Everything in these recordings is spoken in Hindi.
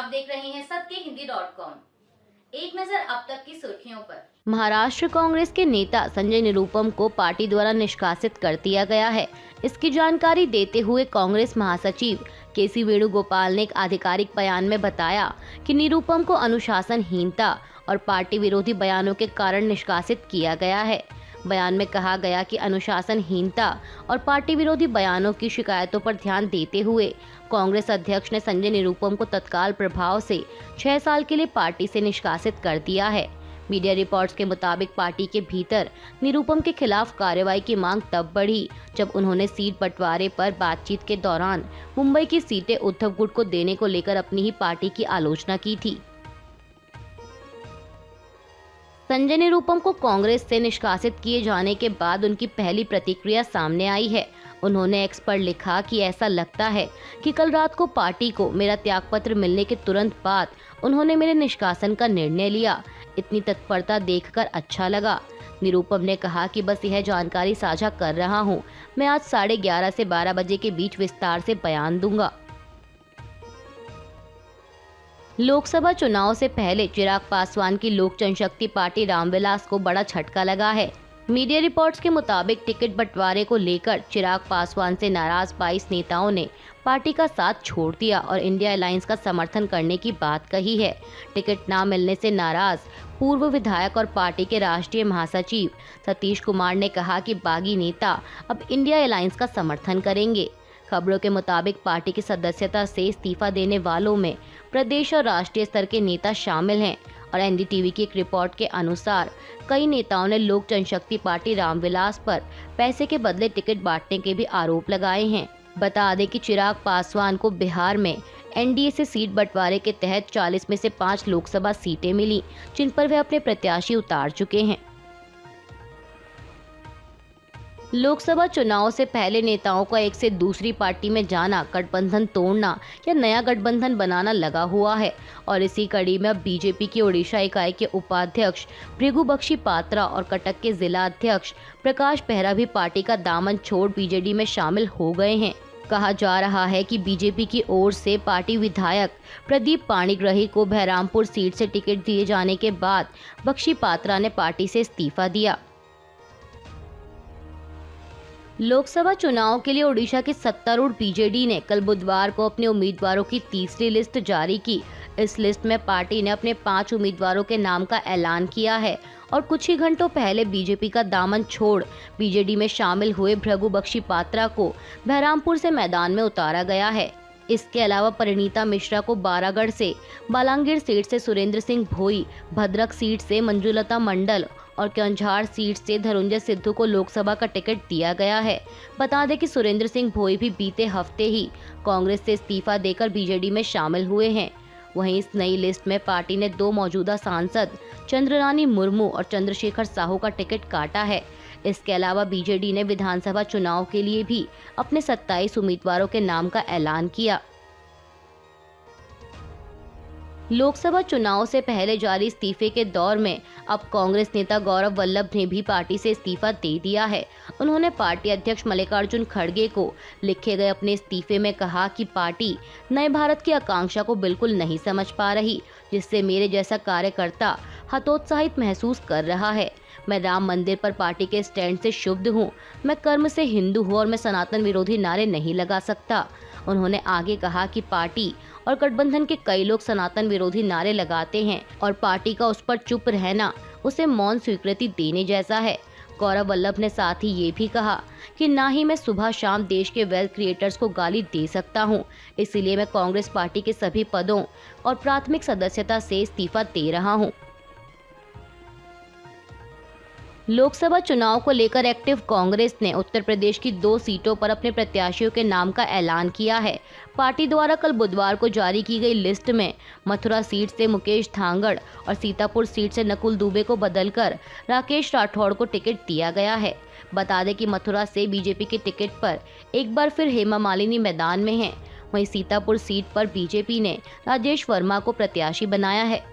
आप देख रहे हैं सत्यहिंदी.com। एक नजर अब तक की सुर्खियों पर। महाराष्ट्र कांग्रेस के नेता संजय निरुपम को पार्टी द्वारा निष्कासित कर दिया गया है। इसकी जानकारी देते हुए कांग्रेस महासचिव केसी वेणुगोपाल ने एक आधिकारिक बयान में बताया कि निरुपम को अनुशासनहीनता और पार्टी विरोधी बयानों के कारण निष्कासित किया गया है। बयान में कहा गया कि अनुशासनहीनता और पार्टी विरोधी बयानों की शिकायतों पर ध्यान देते हुए कांग्रेस अध्यक्ष ने संजय निरुपम को तत्काल प्रभाव से 6 साल के लिए पार्टी से निष्कासित कर दिया है। मीडिया रिपोर्ट्स के मुताबिक पार्टी के भीतर निरुपम के खिलाफ कार्रवाई की मांग तब बढ़ी जब उन्होंने सीट बंटवारे पर बातचीत के दौरान मुंबई की सीटें उद्धव गुट को देने को लेकर अपनी ही पार्टी की आलोचना की थी। संजय निरुपम को कांग्रेस से निष्कासित किए जाने के बाद उनकी पहली प्रतिक्रिया सामने आई है। उन्होंने एक्स पर लिखा कि ऐसा लगता है कि कल रात को पार्टी को मेरा त्यागपत्र मिलने के तुरंत बाद उन्होंने मेरे निष्कासन का निर्णय लिया। इतनी तत्परता देखकर अच्छा लगा। निरुपम ने कहा कि बस यह जानकारी साझा कर रहा हूं। मैं आज 11:30 से 12 बजे के बीच विस्तार से बयान दूंगा। लोकसभा चुनाव से पहले चिराग पासवान की लोक जनशक्ति पार्टी रामविलास को बड़ा झटका लगा है। मीडिया रिपोर्ट्स के मुताबिक टिकट बंटवारे को लेकर चिराग पासवान से नाराज 22 नेताओं ने पार्टी का साथ छोड़ दिया और इंडिया अलायंस का समर्थन करने की बात कही है। टिकट न मिलने से नाराज पूर्व विधायक और पार्टी के राष्ट्रीय महासचिव सतीश कुमार ने कहा कि बागी नेता अब इंडिया अलायंस का समर्थन करेंगे। खबरों के मुताबिक पार्टी की सदस्यता से इस्तीफा देने वालों में प्रदेश और राष्ट्रीय स्तर के नेता शामिल हैं और एनडीटीवी की एक रिपोर्ट के अनुसार कई नेताओं ने लोक जनशक्ति पार्टी रामविलास पर पैसे के बदले टिकट बांटने के भी आरोप लगाए हैं। बता दें कि चिराग पासवान को बिहार में एनडीए से सीट बंटवारे के तहत 40 में से 5 लोकसभा सीटें मिली, जिन पर वे अपने प्रत्याशी उतार चुके हैं। लोकसभा चुनाव से पहले नेताओं का एक से दूसरी पार्टी में जाना, गठबंधन तोड़ना या नया गठबंधन बनाना लगा हुआ है और इसी कड़ी में अब बीजेपी की ओडिशा इकाई के उपाध्यक्ष भृगु बख्शी पात्रा और कटक के जिला अध्यक्ष प्रकाश बेहरा भी पार्टी का दामन छोड़ बीजेडी में शामिल हो गए हैं। कहा जा रहा है कि बीजेपी की ओर से पार्टी विधायक प्रदीप पाणिग्राही को बहरामपुर सीट से टिकट दिए जाने के बाद बख्शी पात्रा ने पार्टी से इस्तीफा दिया। लोकसभा चुनाव के लिए ओडिशा की सत्तारूढ़ बीजेडी ने कल बुधवार को अपने उम्मीदवारों की तीसरी लिस्ट जारी की। इस लिस्ट में पार्टी ने अपने 5 उम्मीदवारों के नाम का ऐलान किया है और कुछ ही घंटों पहले बीजेपी का दामन छोड़ बीजेडी में शामिल हुए भृगु बख्शी पात्रा को बहरामपुर से मैदान में उतारा गया है। इसके अलावा परिणीता मिश्रा को बारागढ़ से, बालांगीर सीट से सुरेंद्र सिंह भोई, भद्रक सीट से मंजुलता मंडल और कंझार सीट से धरुंजय सिद्धू को लोकसभा का टिकट दिया गया है। बता दें कि सुरेंद्र सिंह भोई भी बीते हफ्ते ही कांग्रेस से इस्तीफा देकर बीजेडी में शामिल हुए हैं। वहीं इस नई लिस्ट में पार्टी ने 2 मौजूदा सांसद चंद्ररानी मुर्मू और चंद्रशेखर साहू का टिकट काटा है। इसके अलावा बीजेडी ने विधानसभा चुनाव के लिए भी अपने 27 उम्मीदवारों के नाम का ऐलान किया। लोकसभा चुनाव से पहले जारी इस्तीफे के दौर में अब कांग्रेस नेता गौरव वल्लभ ने भी पार्टी से इस्तीफा दे दिया है। उन्होंने पार्टी अध्यक्ष मल्लिकार्जुन खड़गे को लिखे गए अपने इस्तीफे में कहा कि पार्टी नए भारत की आकांक्षा को बिल्कुल नहीं समझ पा रही, जिससे मेरे जैसा कार्यकर्ता हतोत्साहित महसूस कर रहा है। मैं राम मंदिर पर पार्टी के स्टैंड से क्षुब्ध हूँ। मैं कर्म से हिंदू हूँ और मैं सनातन विरोधी नारे नहीं लगा सकता। उन्होंने आगे कहा कि पार्टी और गठबंधन के कई लोग सनातन विरोधी नारे लगाते हैं और पार्टी का उस पर चुप रहना उसे मौन स्वीकृति देने जैसा है। गौरव वल्लभ ने साथ ही ये भी कहा कि ना ही मैं सुबह शाम देश के वेल्थ क्रिएटर्स को गाली दे सकता हूँ, इसीलिए मैं कांग्रेस पार्टी के सभी पदों और प्राथमिक सदस्यता से इस्तीफा दे रहा हूँ। लोकसभा चुनाव को लेकर एक्टिव कांग्रेस ने उत्तर प्रदेश की 2 सीटों पर अपने प्रत्याशियों के नाम का ऐलान किया है। पार्टी द्वारा कल बुधवार को जारी की गई लिस्ट में मथुरा सीट से मुकेश धांगड़ और सीतापुर सीट से नकुल दुबे को बदलकर राकेश राठौड़ को टिकट दिया गया है। बता दें कि मथुरा से बीजेपी के टिकट पर एक बार फिर हेमा मालिनी मैदान में हैं। वहीं सीतापुर सीट पर बीजेपी ने राजेश वर्मा को प्रत्याशी बनाया है।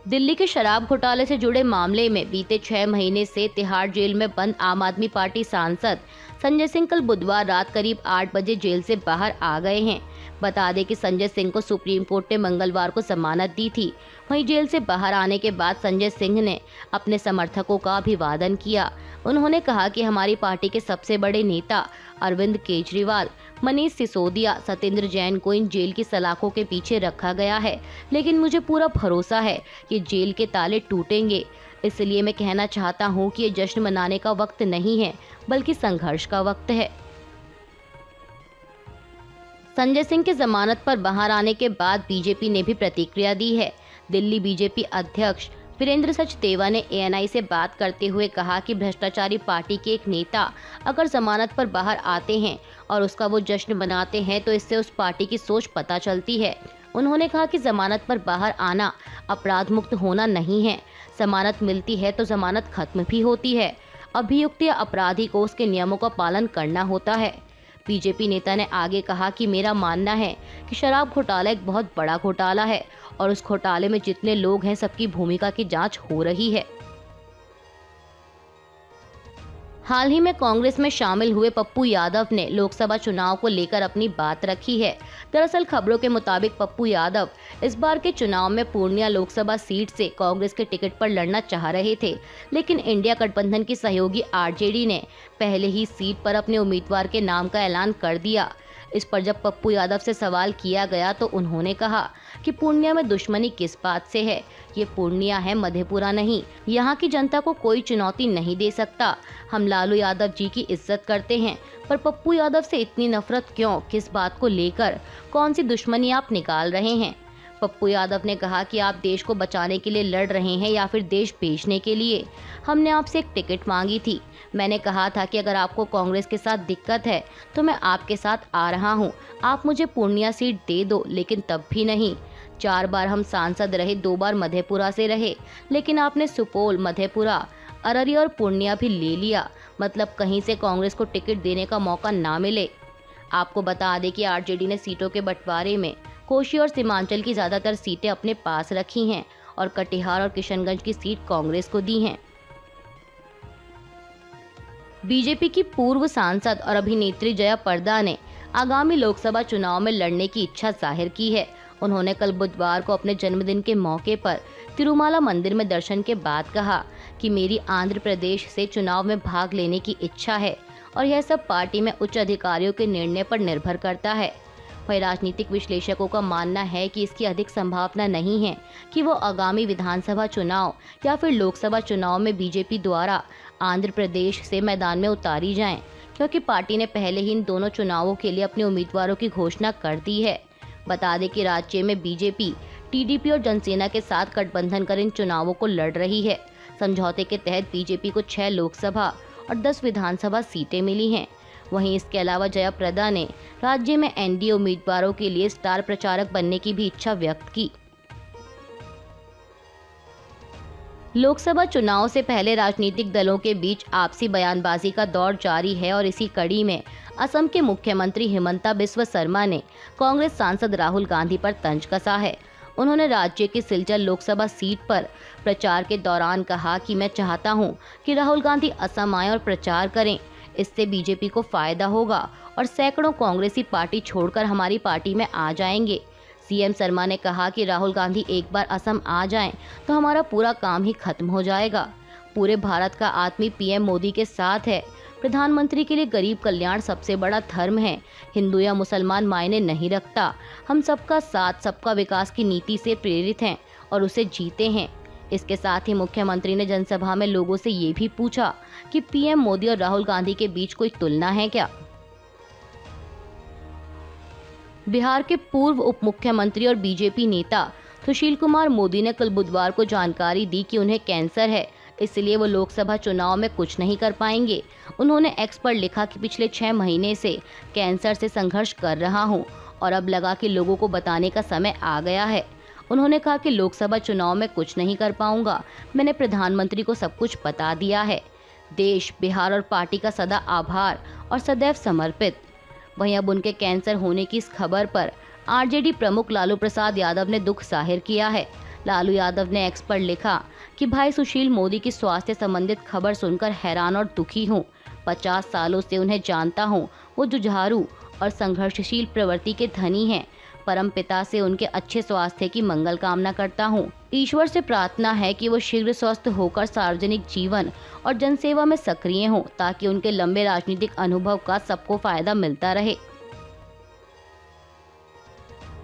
दिल्ली के शराब घोटाले से जुड़े मामले में बीते 6 महीने से तिहाड़ जेल में बंद आम आदमी पार्टी सांसद संजय सिंह कल बुधवार रात करीब 8 बजे जेल से बाहर आ गए हैं। बता दें कि संजय सिंह को सुप्रीम कोर्ट ने मंगलवार को जमानत दी थी। वहीं जेल से बाहर आने के बाद संजय सिंह ने अपने समर्थकों का अभिवादन किया। उन्होंने कहा कि हमारी पार्टी के सबसे बड़े नेता अरविंद केजरीवाल, मनीष सिसोदिया, सत्येंद्र जैन को इन जेल की सलाखों के पीछे रखा गया है, लेकिन मुझे पूरा भरोसा है कि जेल के ताले टूटेंगे। इसलिए मैं कहना चाहता हूं कि ये जश्न मनाने का वक्त नहीं है, बल्कि संघर्ष का वक्त है। संजय सिंह की जमानत पर बाहर आने के बाद बीजेपी ने भी प्रतिक्रिया दी है। दिल्ली बीजेपी अध्यक्ष वीरेंद्र सचदेवा ने ANI से बात करते हुए कहा कि भ्रष्टाचारी पार्टी के एक नेता अगर जमानत पर बाहर आते हैं और उसका वो जश्न मनाते हैं तो इससे उस पार्टी की सोच पता चलती है। उन्होंने कहा कि जमानत पर बाहर आना अपराध मुक्त होना नहीं है। जमानत मिलती है तो जमानत खत्म भी होती है। अभियुक्त या अपराधी को उसके नियमों का पालन करना होता है। बीजेपी नेता ने आगे कहा कि मेरा मानना है कि शराब घोटाला एक बहुत बड़ा घोटाला है और उस घोटाले में जितने लोग हैं सबकी भूमिका की जांच हो रही है। हाल ही में कांग्रेस में शामिल हुए पप्पू यादव ने लोकसभा चुनाव को लेकर अपनी बात रखी है। दरअसल खबरों के मुताबिक पप्पू यादव इस बार के चुनाव में पूर्णिया लोकसभा सीट से कांग्रेस के टिकट पर लड़ना चाह रहे थे, लेकिन इंडिया गठबंधन की सहयोगी RJD ने पहले ही सीट पर अपने उम्मीदवार के नाम का ऐलान कर दिया। इस पर जब पप्पू यादव से सवाल किया गया तो उन्होंने कहा कि पूर्णिया में दुश्मनी किस बात से है, ये पूर्णिया है, मधेपुरा नहीं। यहाँ की जनता को कोई चुनौती नहीं दे सकता। हम लालू यादव जी की इज्जत करते हैं, पर पप्पू यादव से इतनी नफरत क्यों, किस बात को लेकर, कौन सी दुश्मनी आप निकाल रहे हैं? पप्पू यादव ने कहा कि आप देश को बचाने के लिए लड़ रहे हैं या फिर देश बेचने के लिए। हमने आपसे एक टिकट मांगी थी। मैंने कहा था कि अगर आपको कांग्रेस के साथ दिक्कत है तो मैं आपके साथ आ रहा हूं। आप मुझे पूर्णिया सीट दे दो, लेकिन तब भी नहीं। 4 बार हम सांसद रहे, 2 बार मधेपुरा से रहे, लेकिन आपने सुपौल, मधेपुरा, अररिया और पूर्णिया भी ले लिया। मतलब कहीं से कांग्रेस को टिकट देने का मौका ना मिले। आपको बता दें कि RJD ने सीटों के बंटवारे में कोशी और सीमांचल की ज्यादातर सीटें अपने पास रखी हैं और कटिहार और किशनगंज की सीट कांग्रेस को दी हैं। बीजेपी की पूर्व सांसद और अभिनेत्री जया प्रदा ने आगामी लोकसभा चुनाव में लड़ने की इच्छा जाहिर की है। उन्होंने कल बुधवार को अपने जन्मदिन के मौके पर तिरुमाला मंदिर में दर्शन के बाद कहा कि मेरी आंध्र प्रदेश से चुनाव में भाग लेने की इच्छा है और यह सब पार्टी में उच्च अधिकारियों के निर्णय पर निर्भर करता है। वहीं राजनीतिक विश्लेषकों का मानना है कि इसकी अधिक संभावना नहीं है कि वो आगामी विधानसभा चुनाव या फिर लोकसभा चुनाव में बीजेपी द्वारा आंध्र प्रदेश से मैदान में उतारी जाएं, क्योंकि पार्टी ने पहले ही इन दोनों चुनावों के लिए अपने उम्मीदवारों की घोषणा कर दी है। बता दें कि राज्य में बीजेपी, TDP और जनसेना के साथ गठबंधन कर इन चुनावों को लड़ रही है। समझौते के तहत बीजेपी को 6 लोकसभा और 10 विधानसभा सीटें मिली हैं। वहीं इसके अलावा जया प्रदा ने राज्य में NDA उम्मीदवारों के लिए स्टार प्रचारक बनने की भी इच्छा व्यक्त की। लोकसभा चुनाव से पहले राजनीतिक दलों के बीच आपसी बयानबाजी का दौर जारी है और इसी कड़ी में असम के मुख्यमंत्री हिमंता बिस्वा शर्मा ने कांग्रेस सांसद राहुल गांधी पर तंज कसा है। उन्होंने राज्य की सिलचर लोकसभा सीट पर प्रचार के दौरान कहा कि मैं चाहता हूं कि राहुल गांधी असम आए और प्रचार करें। इससे बीजेपी को फायदा होगा और सैकड़ों कांग्रेसी पार्टी छोड़कर हमारी पार्टी में आ जाएंगे। CM शर्मा ने कहा कि राहुल गांधी एक बार असम आ जाएं तो हमारा पूरा काम ही खत्म हो जाएगा। पूरे भारत का आदमी PM मोदी के साथ है। प्रधानमंत्री के लिए गरीब कल्याण सबसे बड़ा धर्म है। हिंदू या मुसलमान मायने नहीं रखता। हम सबका साथ, सबका विकास की नीति से प्रेरित हैं और उसे जीते हैं। इसके साथ ही मुख्यमंत्री ने जनसभा में लोगों से ये भी पूछा कि PM मोदी और राहुल गांधी के बीच कोई तुलना है क्या। बिहार के पूर्व उप मुख्यमंत्री और बीजेपी नेता सुशील कुमार मोदी ने कल बुधवार को जानकारी दी कि उन्हें कैंसर है, इसलिए वो लोकसभा चुनाव में कुछ नहीं कर पाएंगे। उन्होंने X पर लिखा कि पिछले 6 महीने से कैंसर से संघर्ष कर रहा हूं और अब लगा कि लोगों को बताने का समय आ गया है। उन्होंने कहा कि लोकसभा चुनाव में कुछ नहीं कर पाऊंगा। मैंने प्रधानमंत्री को सब कुछ बता दिया है। देश, बिहार और पार्टी का सदा आभार और सदैव समर्पित। वहीं अब उनके कैंसर होने की इस खबर पर RJD प्रमुख लालू प्रसाद यादव ने दुख जाहिर किया है। लालू यादव ने X पर लिखा कि भाई सुशील मोदी की स्वास्थ्य संबंधित खबर सुनकर हैरान और दुखी हूँ। 50 सालों से उन्हें जानता हूँ। वो जुझारू और संघर्षशील प्रवृत्ति के धनी हैं। परम पिता से उनके अच्छे स्वास्थ्य की मंगल कामना करता हूँ। ईश्वर से प्रार्थना है कि वो शीघ्र स्वस्थ होकर सार्वजनिक जीवन और जनसेवा में सक्रिय हों, ताकि उनके लंबे राजनीतिक अनुभव का सबको फायदा मिलता रहे।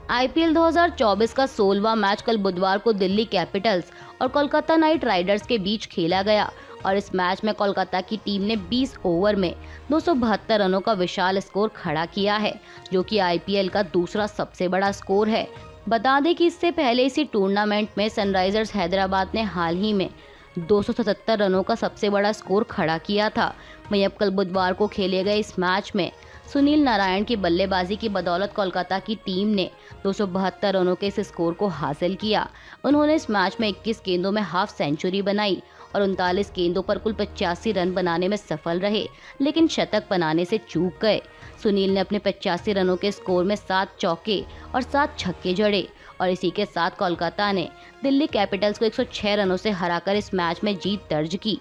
आईपीएल 2024 का 16वां मैच कल बुधवार को दिल्ली कैपिटल्स और कोलकाता नाइट राइडर्स के बीच खेला गया और इस मैच में कोलकाता की टीम ने 20 ओवर में 272 रनों का विशाल स्कोर खड़ा किया है, जो कि आईपीएल का दूसरा सबसे बड़ा स्कोर है। बता दें कि इससे पहले इसी टूर्नामेंट में सनराइजर्स हैदराबाद ने हाल ही में 277 रनों का सबसे बड़ा स्कोर खड़ा किया था। वहीं अब कल बुधवार को खेले गए इस मैच में सुनील नारायण की बल्लेबाजी की बदौलत कोलकाता की टीम ने 272 रनों के इस स्कोर को हासिल किया। उन्होंने इस मैच में 21 गेंदों में हाफ सेंचुरी बनाई और 39 गेंदों पर कुल 85 रन बनाने में सफल रहे, लेकिन शतक बनाने से चूक गए। सुनील ने अपने 85 रनों के स्कोर में 7 चौके और 7 छक्के जड़े और इसी के साथ कोलकाता ने दिल्ली कैपिटल्स को 106 रनों से हराकर इस मैच में जीत दर्ज की।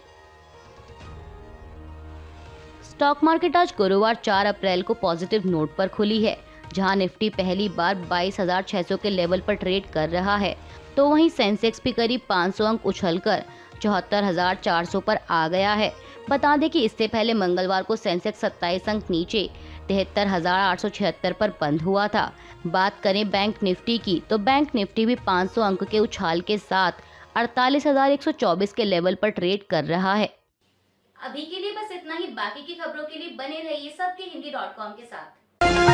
स्टॉक मार्केट आज गुरुवार 4 अप्रैल को पॉजिटिव नोट पर खुली है, जहां निफ्टी पहली बार 22,600 के लेवल पर ट्रेड कर रहा है, तो वहीं सेंसेक्स भी करीब 500 अंक उछलकर 74,400 पर आ गया है। बता दें कि इससे पहले मंगलवार को सेंसेक्स 27 अंक नीचे 73,876 पर बंद हुआ था। बात करें बैंक निफ्टी की, तो बैंक निफ्टी भी 500 अंक के उछाल के साथ 48,124 के लेवल पर ट्रेड कर रहा है। अभी के लिए बस इतना ही। बाकी की खबरों के लिए बने रहिए सबके हिंदी.com के साथ।